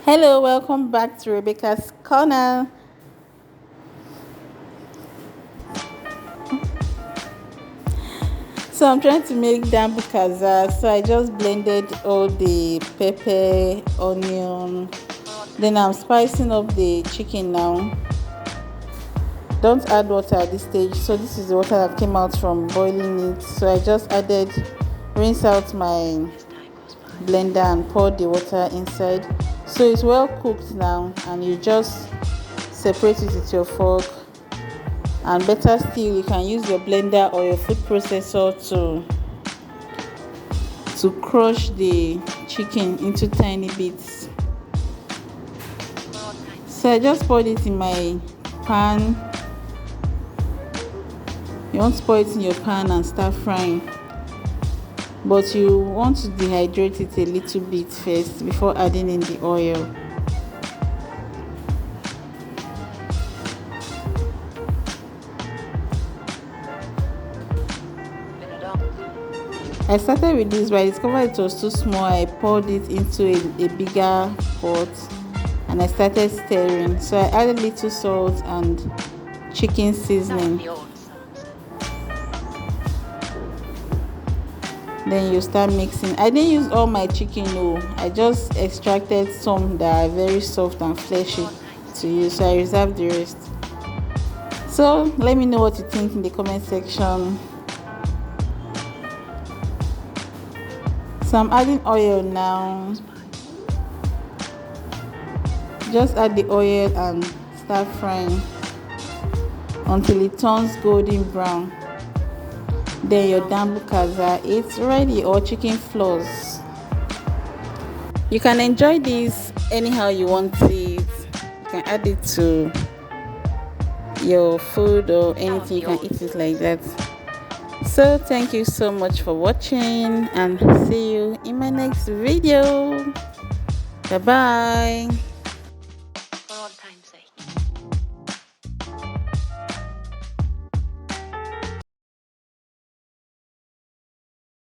Hello, welcome back to Rebecca's Corner. So I'm trying to make DambunKaza. So I just blended all the pepper, onion. Then I'm spicing up the chicken now. Don't add water at this stage. So this is the water that came out from boiling it. So I just rinse out my blender and pour the water inside. So it's well cooked now, and you just separate it with your fork. And better still, you can use your blender or your food processor to crush the chicken into tiny bits. So I just poured it in my pan. You want to pour it in your pan and start frying, but you want to dehydrate it a little bit first before adding in the oil. I started with this, but I discovered it was too small. I poured it into a bigger pot and I started stirring. So I added little salt and chicken seasoning. Then you start mixing. I didn't use all my chicken, no. I just extracted some that are very soft and fleshy to use, so I reserved the rest. So let me know what you think in the comment section. So I'm adding oil now. Just add the oil and start frying until it turns golden brown. Then your DambunKaza, it's ready, or Chickenfloss. You can enjoy this anyhow you want it. You can add it to your food or anything. You can eat it like that. So thank you so much for watching, and see you in my next video. Bye bye.